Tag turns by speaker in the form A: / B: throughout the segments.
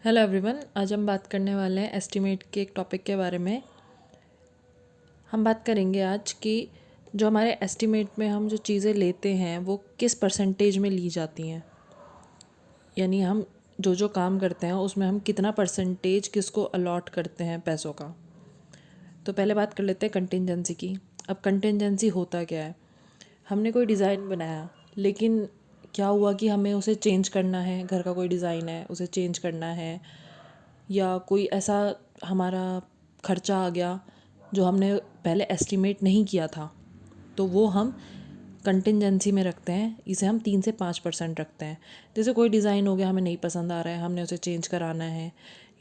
A: Hello everyone, आज हम बात करने वाले हैं एस्टीमेट के एक टॉपिक के बारे में। हम बात करेंगे आज कि जो हमारे एस्टीमेट में हम जो चीज़ें लेते हैं वो किस परसेंटेज में ली जाती हैं, यानी हम जो जो काम करते हैं उसमें हम कितना परसेंटेज किसको अलॉट करते हैं पैसों का। तो पहले बात कर लेते हैं कंटिंजेंसी की। अब कंटिंजेंसी होता क्या है? हमने कोई डिज़ाइन बनाया, लेकिन क्या हुआ कि हमें उसे चेंज करना है। घर का कोई डिज़ाइन है, उसे चेंज करना है, या कोई ऐसा हमारा खर्चा आ गया जो हमने पहले एस्टिमेट नहीं किया था, तो वो हम कंटिंजेंसी में रखते हैं। इसे हम 3 से 5% रखते हैं। जैसे कोई डिज़ाइन हो गया, हमें नहीं पसंद आ रहा है, हमने उसे चेंज कराना है,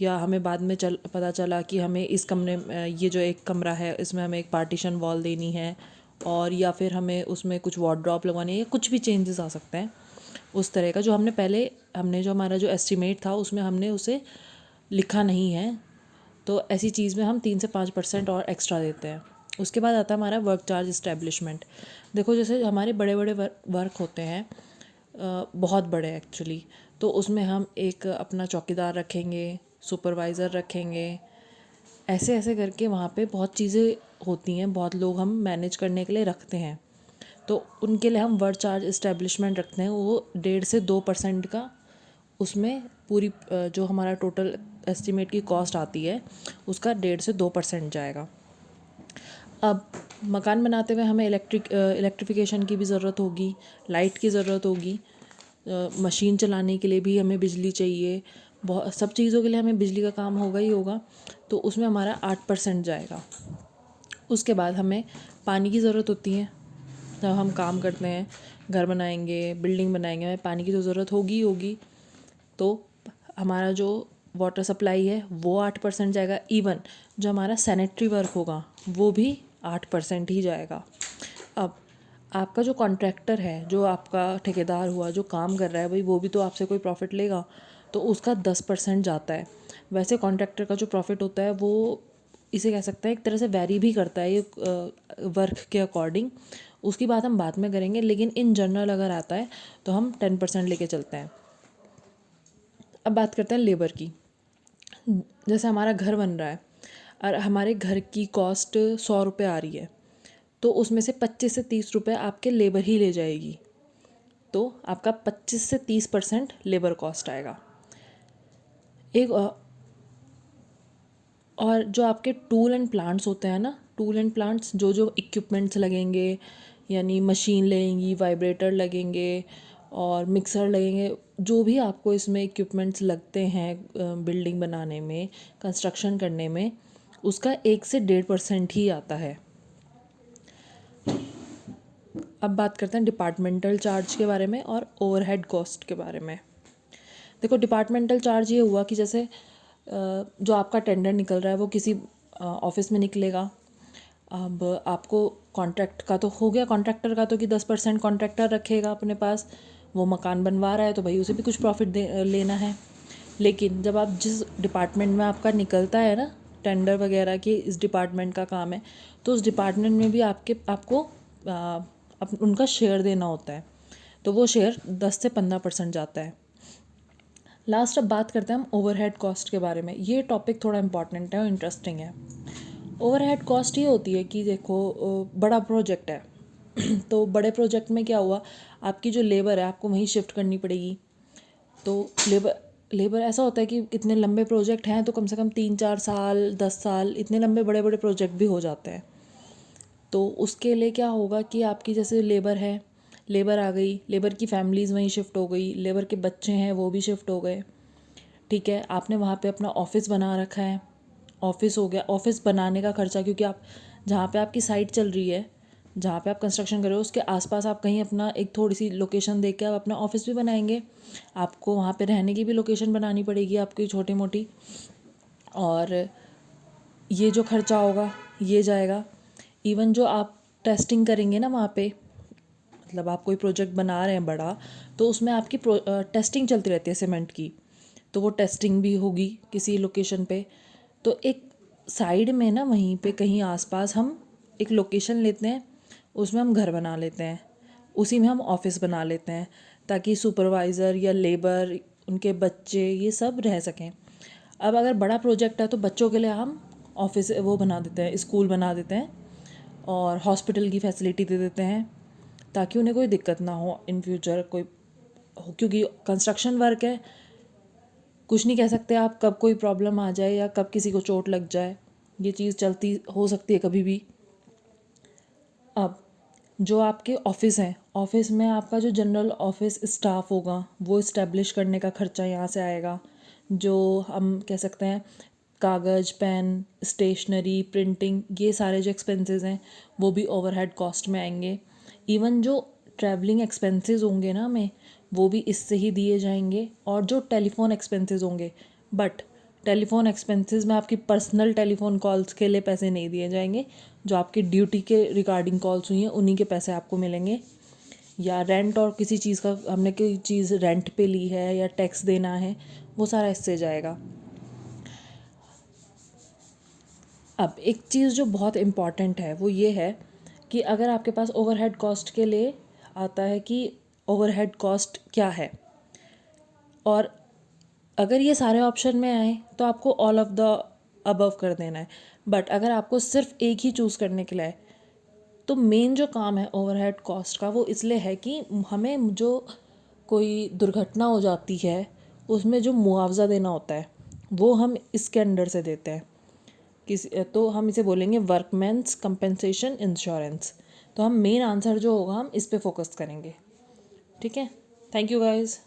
A: या हमें बाद में पता चला कि हमें इस कमरे में, ये जो एक कमरा है इसमें हमें एक पार्टीशन वॉल देनी है, और या फिर हमें उसमें कुछ वार्डरोब लगवानी है, या कुछ भी चेंजेस आ सकते हैं उस तरह का, जो हमने जो हमारा जो एस्टिमेट था उसमें हमने उसे लिखा नहीं है। तो ऐसी चीज़ में हम 3 से 5% और एक्स्ट्रा देते हैं। उसके बाद आता है हमारा वर्क चार्ज इस्टेब्लिशमेंट। देखो, जैसे हमारे बड़े बड़े वर्क होते हैं, बहुत बड़े एक्चुअली, तो उसमें हम एक अपना चौकीदार रखेंगे, सुपरवाइज़र रखेंगे, ऐसे ऐसे करके वहाँ पे बहुत चीज़ें होती हैं, बहुत लोग हम मैनेज करने के लिए रखते हैं। तो उनके लिए हम वर्क चार्ज इस्टेब्लिशमेंट रखते हैं, वो 1.5 से 2% का। उसमें पूरी जो हमारा टोटल एस्टीमेट की कॉस्ट आती है उसका 1.5 से 2% जाएगा। अब मकान बनाते हुए हमें इलेक्ट्रिफिकेशन की भी ज़रूरत होगी, लाइट की ज़रूरत होगी, मशीन चलाने के लिए भी हमें बिजली चाहिए, बहुत सब चीज़ों के लिए हमें बिजली का काम होगा ही होगा। तो उसमें हमारा 8% जाएगा। उसके बाद हमें पानी की ज़रूरत होती है। जब हम काम करते हैं, घर बनाएंगे, बिल्डिंग बनाएंगे, हमें पानी की तो ज़रूरत होगी ही होगी। तो हमारा जो वाटर सप्लाई है वो 8% जाएगा। इवन जो हमारा सैनिटरी वर्क होगा वो भी 8% ही जाएगा। अब आपका जो कॉन्ट्रैक्टर है, जो आपका ठेकेदार हुआ, जो काम कर रहा है, भाई वो भी तो आपसे कोई प्रॉफिट लेगा, तो उसका 10% जाता है। वैसे कॉन्ट्रैक्टर का जो प्रॉफिट होता है वो, इसे कह सकते हैं एक तरह से वैरी भी करता है, ये वर्क के अकॉर्डिंग। उसकी बात हम बाद में करेंगे, लेकिन इन जनरल अगर आता है तो हम 10% लेके चलते हैं। अब बात करते हैं लेबर की। जैसे हमारा घर बन रहा है और हमारे घर की कॉस्ट 100 रुपये आ रही है, तो उसमें से 25 से 30 रुपये आपके लेबर ही ले जाएगी। तो आपका 25 से 30% लेबर कॉस्ट आएगा। एक और जो आपके टूल एंड प्लांट्स होते हैं ना, टूल एंड प्लांट्स, जो जो इक्विपमेंट्स लगेंगे, यानी मशीन लगेंगी, वाइब्रेटर लगेंगे और मिक्सर लगेंगे, जो भी आपको इसमें इक्विपमेंट्स लगते हैं बिल्डिंग बनाने में, कंस्ट्रक्शन करने में, उसका 1 से 1.5% ही आता है। अब बात करते हैं डिपार्टमेंटल चार्ज के बारे में और ओवरहेड कॉस्ट के बारे में। देखो, डिपार्टमेंटल चार्ज ये हुआ कि जैसे जो आपका टेंडर निकल रहा है वो किसी ऑफिस में निकलेगा। अब आपको कॉन्ट्रैक्ट का तो हो गया, कॉन्ट्रैक्टर का तो कि 10% कॉन्ट्रैक्टर रखेगा अपने पास, वो मकान बनवा रहा है तो भाई उसे भी कुछ प्रॉफिट लेना है। लेकिन जब आप जिस डिपार्टमेंट में आपका निकलता है ना टेंडर वगैरह कि इस डिपार्टमेंट का काम है, तो उस डिपार्टमेंट में भी आपको उनका शेयर देना होता है। तो वो शेयर 10 से 15% जाता है। लास्ट अब बात करते हैं हम ओवरहेड कॉस्ट के बारे में। ये टॉपिक थोड़ा इंपॉर्टेंट है और इंटरेस्टिंग है। ओवरहेड कॉस्ट ये होती है कि देखो, बड़ा प्रोजेक्ट है तो बड़े प्रोजेक्ट में क्या हुआ, आपकी जो लेबर है आपको वहीं शिफ्ट करनी पड़ेगी। तो लेबर ऐसा होता है कि इतने लंबे प्रोजेक्ट हैं तो कम से कम 3 4 साल, 10 साल, इतने लंबे बड़े बड़े प्रोजेक्ट भी हो जाते हैं। तो उसके लिए क्या होगा कि आपकी जैसे लेबर है, लेबर आ गई, लेबर की फैमिलीज़ वहीं शिफ्ट हो गई, लेबर के बच्चे हैं वो भी शिफ्ट हो गए। ठीक है, आपने वहाँ पे अपना ऑफिस बना रखा है, ऑफिस हो गया। ऑफिस बनाने का खर्चा, क्योंकि आप जहाँ पे आपकी साइट चल रही है, जहाँ पे आप कंस्ट्रक्शन कर रहे हो, उसके आसपास आप कहीं अपना एक थोड़ी सी लोकेशन देख के आप अपना ऑफिस भी बनाएंगे। आपको वहाँ पे रहने की भी लोकेशन बनानी पड़ेगी आपकी छोटी मोटी, और ये जो खर्चा होगा ये जाएगा। इवन जो आप टेस्टिंग करेंगे ना वहाँ पे, मतलब आप कोई प्रोजेक्ट बना रहे हैं बड़ा, तो उसमें आपकी टेस्टिंग चलती रहती है सीमेंट की, तो वो टेस्टिंग भी होगी किसी लोकेशन पे। तो एक साइड में ना, वहीं पे कहीं आसपास हम एक लोकेशन लेते हैं, उसमें हम घर बना लेते हैं, उसी में हम ऑफिस बना लेते हैं, ताकि सुपरवाइज़र या लेबर, उनके बच्चे, ये सब रह सकें। अब अगर बड़ा प्रोजेक्ट है तो बच्चों के लिए हम ऑफिस वो बना देते हैं, स्कूल बना देते हैं और हॉस्पिटल की फैसिलिटी दे देते हैं ताकि उन्हें कोई दिक्कत ना हो इन फ्यूचर कोई हो, क्योंकि कंस्ट्रक्शन वर्क है, कुछ नहीं कह सकते आप कब कोई प्रॉब्लम आ जाए या कब किसी को चोट लग जाए, ये चीज़ चलती हो सकती है कभी भी। अब जो आपके ऑफिस हैं, ऑफिस में आपका जो जनरल ऑफिस स्टाफ होगा वो इस्टेब्लिश करने का खर्चा यहाँ से आएगा। जो हम कह सकते हैं कागज़, पेन, स्टेशनरी, प्रिंटिंग, ये सारे जो एक्सपेंसेस हैं वो भी ओवरहेड कॉस्ट में आएंगे। इवन जो ट्रैवलिंग एक्सपेंसेस होंगे ना हमें, वो भी इससे ही दिए जाएंगे। और जो टेलीफोन एक्सपेंसेस होंगे, बट टेलीफोन एक्सपेंसेस में आपकी पर्सनल टेलीफोन कॉल्स के लिए पैसे नहीं दिए जाएंगे। जो आपकी ड्यूटी के रिगार्डिंग कॉल्स हुई हैं उन्हीं के पैसे आपको मिलेंगे। या रेंट और किसी चीज़ का हमने कोई चीज़ रेंट पे ली है या टैक्स देना है, वो सारा इससे जाएगा। अब एक चीज़ जो बहुत इम्पॉर्टेंट है वो ये है कि अगर आपके पास ओवरहेड कॉस्ट के लिए आता है कि ओवरहेड कॉस्ट क्या है, और अगर ये सारे ऑप्शन में आए तो आपको ऑल ऑफ द अबव कर देना है। बट अगर आपको सिर्फ एक ही चूज़ करने के लिए है, तो मेन जो काम है ओवरहेड कॉस्ट का वो इसलिए है कि हमें जो कोई दुर्घटना हो जाती है उसमें जो मुआवज़ा देना होता है वो हम इसके अंडर से देते हैं। तो हम इसे बोलेंगे वर्कमैन्स कंपनसेशन इंश्योरेंस। तो हम मेन आंसर जो होगा हम इस पे फोकस करेंगे। ठीक है, थैंक यू गाइज़।